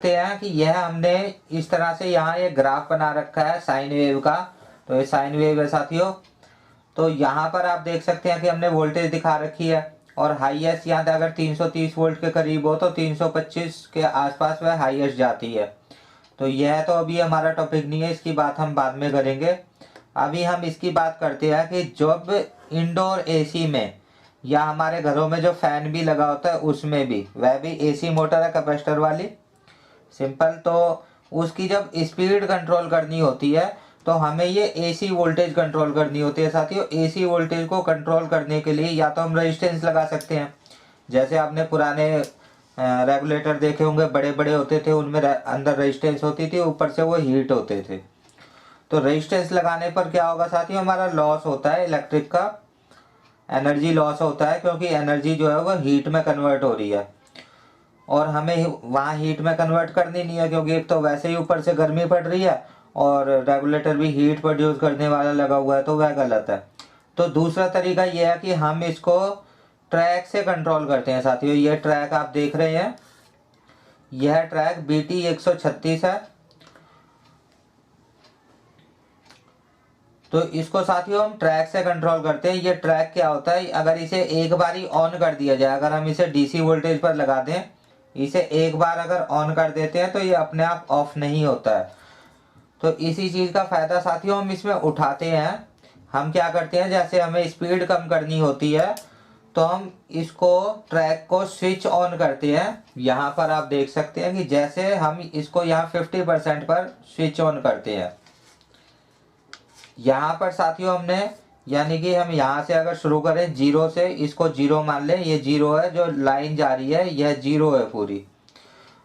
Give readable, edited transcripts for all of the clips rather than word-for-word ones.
सकते हैं कि यह हमने इस तरह से यहाँ ये ग्राफ बना रखा है साइन वेव का। तो ये साइन वेव है साथियों। तो यहाँ पर आप देख सकते हैं कि हमने वोल्टेज दिखा रखी है और हाईएस्ट यहाँ अगर 330 वोल्ट के करीब हो तो 325 के आसपास वह हाईएस्ट जाती है। तो यह तो अभी हमारा टॉपिक नहीं है, इसकी बात हम बाद में करेंगे। अभी हम इसकी बात करते हैं कि जब इंडोर एसी में या हमारे घरों में जो फैन भी लगा होता है उसमें भी, वह भी एसी मोटर है कैपेसिटर वाली सिंपल। तो उसकी जब स्पीड कंट्रोल करनी होती है तो हमें ये एसी वोल्टेज कंट्रोल करनी होती है साथियों। एसी वोल्टेज को कंट्रोल करने के लिए या तो हम रेजिस्टेंस लगा सकते हैं, जैसे आपने पुराने रेगुलेटर देखे होंगे, बड़े बड़े होते थे, उनमें अंदर रेजिस्टेंस होती थी, ऊपर से वो हीट होते थे। तो रेजिस्टेंस लगाने पर क्या होगा साथियों, हमारा लॉस होता है इलेक्ट्रिक का, एनर्जी लॉस होता है, क्योंकि एनर्जी जो है वो हीट में कन्वर्ट हो रही है और हमें वहाँ हीट में कन्वर्ट करनी नहीं है, क्योंकि एक तो वैसे ही ऊपर से गर्मी पड़ रही है और रेगुलेटर भी हीट प्रोड्यूस करने वाला लगा हुआ है, तो वह गलत है। तो दूसरा तरीका यह है कि हम इसको ट्रैक से कंट्रोल करते हैं साथियों। ये ट्रैक आप देख रहे हैं, यह ट्रैक BT 136 है। तो इसको साथियों हम ट्रैक से कंट्रोल करते हैं। ये ट्रैक क्या होता है, अगर इसे एक बार ही ऑन कर दिया जाए, अगर हम इसे DC वोल्टेज पर लगा दें, इसे एक बार अगर ऑन कर देते हैं तो ये अपने आप ऑफ नहीं होता है। तो इसी चीज़ का फ़ायदा साथियों हम इसमें उठाते हैं। हम क्या करते हैं, जैसे हमें स्पीड कम करनी होती है तो हम इसको ट्रैक को स्विच ऑन करते हैं। यहाँ पर आप देख सकते हैं कि जैसे हम इसको यहाँ 50% पर स्विच ऑन करते हैं। यहाँ पर साथियों हमने, यानी कि हम यहाँ से अगर शुरू करें जीरो से, इसको जीरो मान लें, ये जीरो है, जो लाइन जा रही है यह जीरो है पूरी।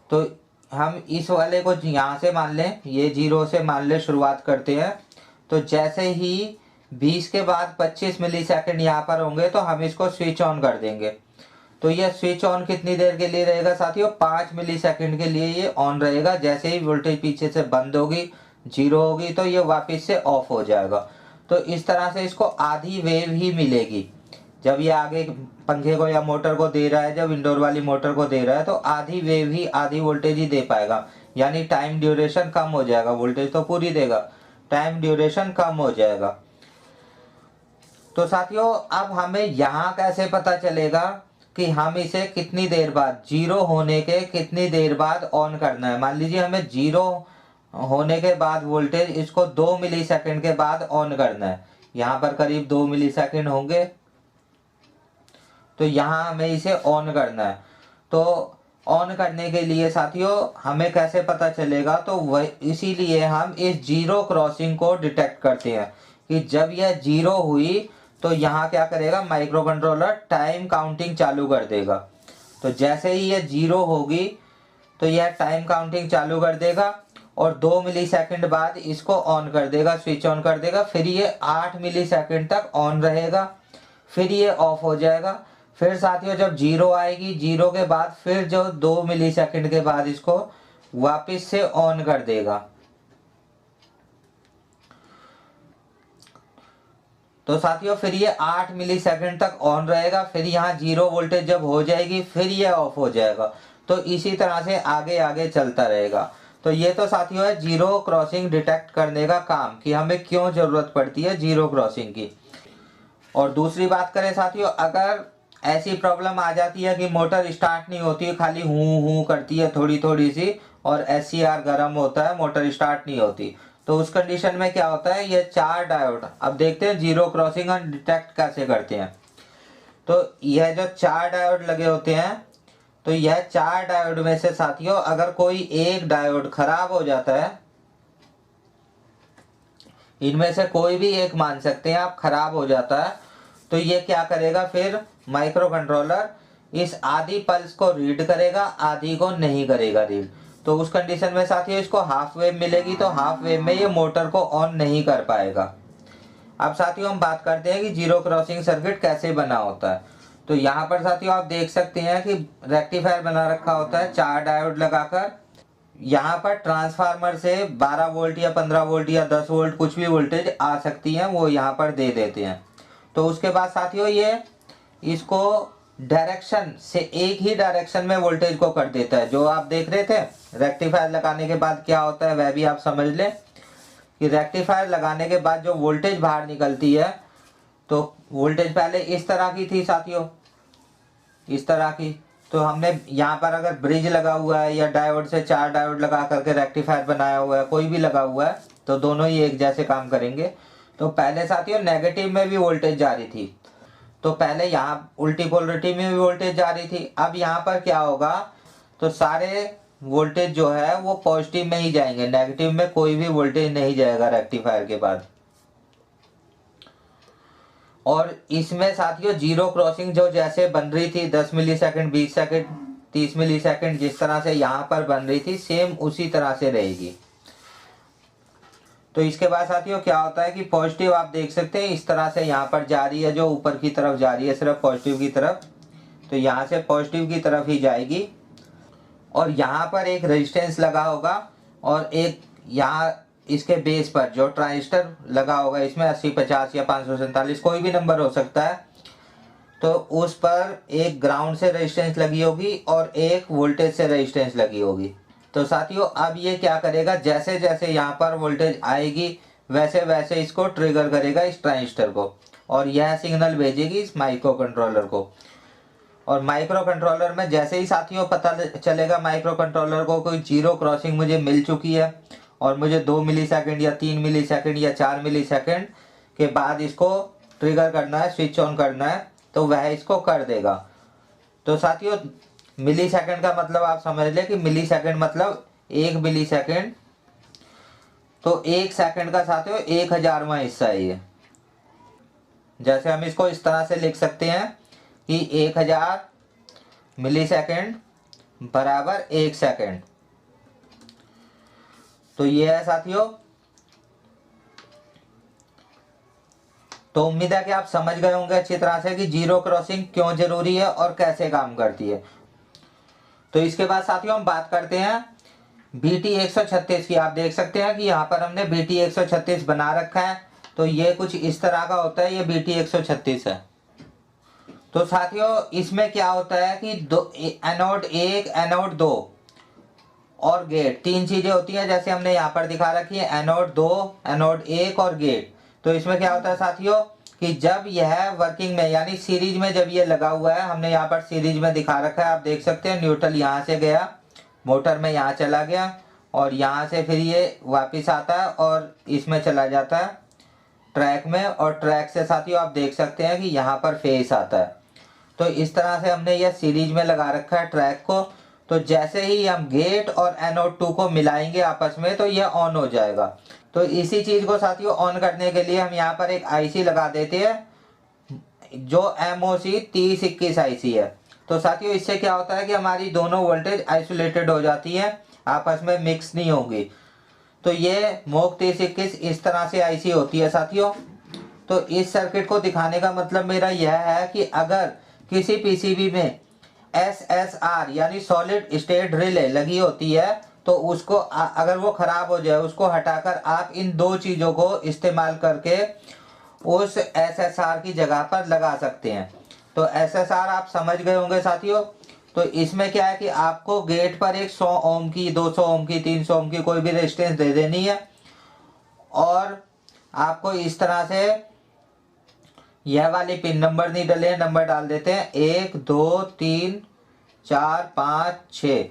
तो हम इस वाले को यहाँ से मान लें, ये जीरो से मान लें, शुरुआत करते हैं। तो जैसे ही 20 के बाद 25 मिलीसेकंड यहाँ पर होंगे तो हम इसको स्विच ऑन कर देंगे। तो ये स्विच ऑन कितनी देर के लिए रहेगा साथियों, 5 मिलीसेकंड के लिए ये ऑन रहेगा। जैसे ही वोल्टेज पीछे से बंद होगी, जीरो होगी, तो ये वापस से ऑफ हो जाएगा। तो इस तरह से इसको आधी वेव ही मिलेगी। जब ये आगे पंखे को या मोटर को दे रहा है, जब इंडोर वाली मोटर को दे रहा है, तो आधी वेव ही, आधी वोल्टेज ही दे पाएगा, यानी टाइम ड्यूरेशन कम हो जाएगा। वोल्टेज तो पूरी देगा, टाइम ड्यूरेशन कम हो जाएगा। तो साथियों अब हमें यहाँ कैसे पता चलेगा कि हम इसे कितनी देर बाद, जीरो होने के कितनी देर बाद ऑन करना है। मान लीजिए हमें जीरो होने के बाद वोल्टेज, इसको 2 मिलीसेकंड के बाद ऑन करना है। यहाँ पर करीब 2 मिलीसेकंड होंगे, तो यहाँ हमें इसे ऑन करना है। तो ऑन करने के लिए साथियों हमें कैसे पता चलेगा, तो वह इसीलिए हम इस जीरो क्रॉसिंग को डिटेक्ट करते हैं कि जब यह जीरो हुई तो यहाँ क्या करेगा, माइक्रो कंट्रोलर टाइम काउंटिंग चालू कर देगा। तो जैसे ही यह जीरो होगी तो यह टाइम काउंटिंग चालू कर देगा और 2 मिलीसेकंड बाद इसको ऑन कर देगा, स्विच ऑन कर देगा। फिर ये 8 मिलीसेकंड तक ऑन रहेगा, फिर ये ऑफ हो जाएगा। फिर साथियों जब जीरो आएगी, जीरो के बाद फिर जो 2 मिलीसेकंड के बाद इसको वापस से ऑन कर देगा। तो साथियों फिर ये 8 मिलीसेकंड तक ऑन रहेगा, फिर यहाँ जीरो वोल्टेज जब हो जाएगी फिर ये ऑफ हो जाएगा। तो इसी तरह से आगे आगे चलता रहेगा। तो ये तो साथियों है जीरो क्रॉसिंग डिटेक्ट करने का काम, कि हमें क्यों जरूरत पड़ती है जीरो क्रॉसिंग की। और दूसरी बात करें साथियों, अगर ऐसी प्रॉब्लम आ जाती है कि मोटर स्टार्ट नहीं होती है, खाली हूँ हूँ करती है थोड़ी थोड़ी सी, और SCR गर्म होता है, मोटर स्टार्ट नहीं होती, तो उस कंडीशन में क्या होता है, ये 4 डायोड, अब देखते हैं जीरो क्रॉसिंग हम डिटेक्ट कैसे करते हैं। तो यह जो 4 डायोड लगे होते हैं, तो यह 4 डायोड में से साथियों अगर कोई एक डायोड खराब हो जाता है, इनमें से कोई भी एक मान सकते हैं आप, खराब हो जाता है, तो ये क्या करेगा, फिर माइक्रो कंट्रोलर इस आधी पल्स को रीड करेगा, आधी को नहीं करेगा रीड। तो उस कंडीशन में साथियों इसको हाफ वेव मिलेगी, तो हाफ वेव में ये मोटर को ऑन नहीं कर पाएगा। अब साथियों हम बात करते हैं कि जीरो क्रॉसिंग सर्किट कैसे बना होता है। तो यहाँ पर साथियों आप देख सकते हैं कि रेक्टिफायर बना रखा होता है 4 डायोड लगाकर। यहाँ पर ट्रांसफार्मर से 12 वोल्ट या 15 वोल्ट या 10 वोल्ट कुछ भी वोल्टेज आ सकती है, वो यहाँ पर दे देते हैं। तो उसके बाद साथियों ये इसको डायरेक्शन से एक ही डायरेक्शन में वोल्टेज को कर देता है। जो आप देख रहे थे रेक्टिफायर लगाने के बाद क्या होता है वह भी आप समझ लें कि रेक्टिफायर लगाने के बाद जो वोल्टेज बाहर निकलती है, तो वोल्टेज पहले इस तरह की थी साथियों, इस तरह की। तो हमने यहाँ पर अगर ब्रिज लगा हुआ है या डायोड से 4 डायोड लगा करके रेक्टिफायर बनाया हुआ है, कोई भी लगा हुआ है, तो दोनों ही एक जैसे काम करेंगे। तो पहले साथियों नेगेटिव में भी वोल्टेज जा रही थी, तो पहले यहाँ उल्टी पोलरिटी में भी वोल्टेज जा रही थी। अब यहाँ पर क्या होगा, तो सारे वोल्टेज जो है वो पॉजिटिव में ही जाएंगे, नेगेटिव में कोई भी वोल्टेज नहीं जाएगा रेक्टिफायर के बाद। और इसमें साथियों जीरो क्रॉसिंग जो जैसे बन रही थी 10 मिली सेकेंड, 20 सेकेंड, 30 मिली सेकेंड, जिस तरह से यहाँ पर बन रही थी सेम उसी तरह से रहेगी। तो इसके बाद साथियों क्या होता है कि पॉजिटिव आप देख सकते हैं इस तरह से यहाँ पर जा रही है, जो ऊपर की तरफ जा रही है सिर्फ पॉजिटिव की तरफ, तो यहाँ से पॉजिटिव की तरफ ही जाएगी। और यहाँ पर एक रेजिस्टेंस लगा होगा और एक यहाँ इसके बेस पर जो ट्रांजिस्टर लगा होगा, इसमें 80, 50 या 547 कोई भी नंबर हो सकता है, तो उस पर एक ग्राउंड से रेजिस्टेंस लगी होगी और एक वोल्टेज से रेजिस्टेंस लगी होगी। तो साथियों अब ये क्या करेगा, जैसे जैसे यहाँ पर वोल्टेज आएगी वैसे वैसे इसको ट्रिगर करेगा इस ट्रांजिस्टर को, और यह सिग्नल भेजेगी इस माइक्रो कंट्रोलर को। और माइक्रो कंट्रोलर में जैसे ही साथियों पता चलेगा माइक्रो कंट्रोलर को कोई जीरो क्रॉसिंग मुझे मिल चुकी है और मुझे 2 मिली सेकेंड या 3 मिली सेकेंड या 4 मिली सेकेंड के बाद इसको ट्रिगर करना है, स्विच ऑन करना है, तो वह इसको कर देगा। तो साथियों मिली सेकेंड का मतलब आप समझ लें कि मिली सेकेंड मतलब 1 मिली सेकेंड, तो 1 सेकेंड का साथियों 1000वां हिस्सा है ये। जैसे हम इसको इस तरह से लिख सकते हैं कि 1000 मिली सेकेंड बराबर 1 सेकेंड। तो ये है साथियों। तो उम्मीद है कि आप समझ गए होंगे अच्छी तरह से कि जीरो क्रॉसिंग क्यों जरूरी है और कैसे काम करती है। तो इसके बाद साथियों हम बात करते हैं BT 136 की। आप देख सकते हैं कि यहाँ पर हमने BT 136 बना रखा है, तो ये कुछ इस तरह का होता है, ये BT 136 है। तो साथियों इसमें क्या होता है कि एनोड 1, एनोड 2 और गेट, 3 चीजें होती हैं जैसे हमने यहाँ पर दिखा रखी है, एनोड 2, एनोड 1 और गेट। तो इसमें क्या होता है साथियों कि जब यह वर्किंग में यानी सीरीज में जब ये लगा हुआ है, हमने यहाँ पर सीरीज में दिखा रखा है, आप देख सकते हैं न्यूट्रल यहाँ से गया, मोटर में यहाँ चला गया और यहाँ से फिर ये वापस आता है और इसमें चला जाता है ट्रैक में, और ट्रैक से साथियों आप देख सकते हैं कि यहाँ पर फेस आता है। तो इस तरह से हमने यह सीरीज में लगा रखा है ट्रैक को। तो जैसे ही हम गेट और एनोड 2 को मिलाएंगे आपस में तो यह ऑन हो जाएगा। तो इसी चीज को साथियों ऑन करने के लिए हम यहाँ पर एक आईसी लगा देते हैं जो MOC 3021 आईसी है। तो साथियों इससे क्या होता है कि हमारी दोनों वोल्टेज आइसोलेटेड हो जाती है, आपस में मिक्स नहीं होंगी। तो ये MOC 3021 इस तरह से आईसी होती है साथियों। तो इस सर्किट को दिखाने का मतलब मेरा यह है कि अगर किसी पीसीबी में SSR यानी सॉलिड स्टेट रिले लगी होती है तो उसको अगर वो खराब हो जाए उसको हटाकर आप इन 2 चीज़ों को इस्तेमाल करके उस SSR की जगह पर लगा सकते हैं। तो SSR आप समझ गए होंगे साथियों। तो इसमें क्या है कि आपको गेट पर एक 100 ओम की, 200 ओम की, 300 ओम की कोई भी रेजिस्टेंस दे देनी है और आपको इस तरह से यह वाली पिन नंबर नहीं डले, नंबर डाल देते हैं 1 2 3 4 5 6।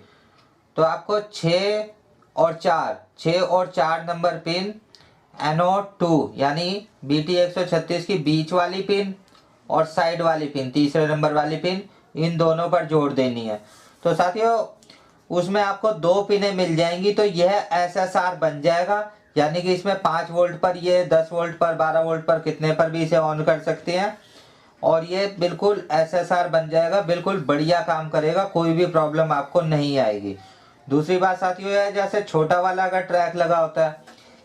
तो आपको 6 और 4 नंबर पिन एनोड 2 यानी BT 136 की बीच वाली पिन और साइड वाली पिन, तीसरे नंबर वाली पिन, इन दोनों पर जोड़ देनी है। तो साथियों उसमें आपको 2 पिनें मिल जाएंगी, तो यह SSR बन जाएगा। यानी कि इसमें 5 वोल्ट पर, ये 10 वोल्ट पर, 12 वोल्ट पर, कितने पर भी इसे ऑन कर सकते हैं और ये बिल्कुल SSR बन जाएगा, बिल्कुल बढ़िया काम करेगा, कोई भी प्रॉब्लम आपको नहीं आएगी। दूसरी बात साथियों है जैसे छोटा वाला अगर ट्रैक लगा होता है,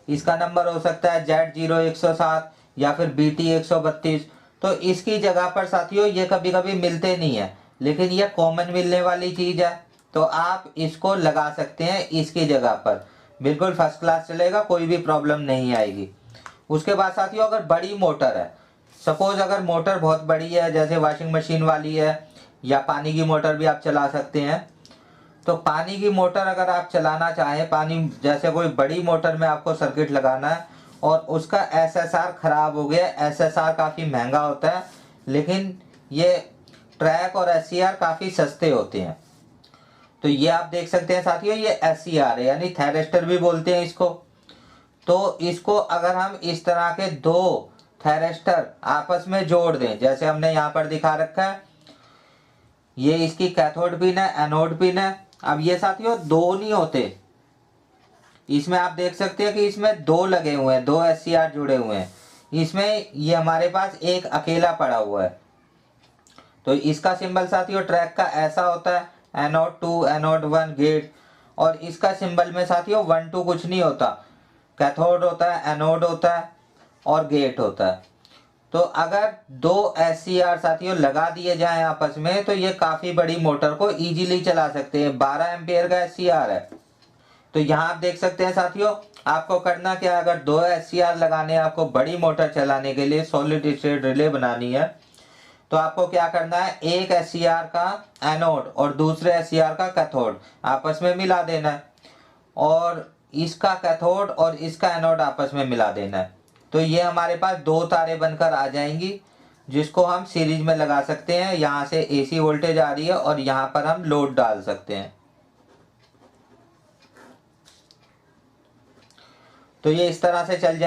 इसका नंबर हो सकता है Z0 107 या फिर BT 132, तो इसकी जगह पर साथियों ये कभी कभी मिलते नहीं है, लेकिन ये कॉमन मिलने वाली चीज है, तो आप इसको लगा सकते हैं इसकी जगह पर, बिल्कुल फर्स्ट क्लास चलेगा, कोई भी प्रॉब्लम नहीं आएगी। उसके बाद साथियों अगर बड़ी मोटर है, सपोज अगर मोटर बहुत बड़ी है जैसे वॉशिंग मशीन वाली है या पानी की मोटर भी आप चला सकते हैं। तो पानी की मोटर अगर आप चलाना चाहें, पानी जैसे कोई बड़ी मोटर में आपको सर्किट लगाना है और उसका एसएसआर खराब हो गया, एसएसआर काफ़ी महंगा होता है, लेकिन ये ट्रैक और एससीआर काफ़ी सस्ते होते हैं। तो ये आप देख सकते हैं साथियों, ये एससीआर है, यानी थैरेस्टर भी बोलते हैं इसको। तो इसको अगर हम इस तरह के दो थैरेस्टर आपस में जोड़ दें, जैसे हमने यहाँ पर दिखा रखा है, ये इसकी कैथोड पिन है, एनोड पिन है। अब ये साथियों दो नहीं होते, इसमें आप देख सकते हैं कि इसमें दो लगे हुए हैं, दो एससीआर जुड़े हुए हैं। इसमें ये हमारे पास एक अकेला पड़ा हुआ है। तो इसका सिंबल साथियों ट्रैक का ऐसा होता है, एनोड 2, एनोड 1 गेट। और इसका सिंबल में साथियों 1 2 कुछ नहीं होता, कैथोड होता है, एनोड होता है और गेट होता है। तो अगर दो एससीआर साथियों लगा दिए जाएं आपस में, तो ये काफ़ी बड़ी मोटर को इजीली चला सकते हैं। 12 एम्पियर का एससीआर है। तो यहाँ आप देख सकते हैं साथियों, आपको करना क्या है, अगर दो एससीआर लगाने हैं आपको बड़ी मोटर चलाने के लिए, सॉलिड स्टेट रिले बनानी है, तो आपको क्या करना है, एक एससीआर का एनोड और दूसरे एससीआर का कैथोड आपस में मिला देना है और इसका कैथोड और इसका एनोड आपस में मिला देना है। तो ये हमारे पास दो तारें बनकर आ जाएंगी, जिसको हम सीरीज में लगा सकते हैं। यहाँ से एसी वोल्टेज आ रही है और यहाँ पर हम लोड डाल सकते हैं। तो ये इस तरह से चल जाए।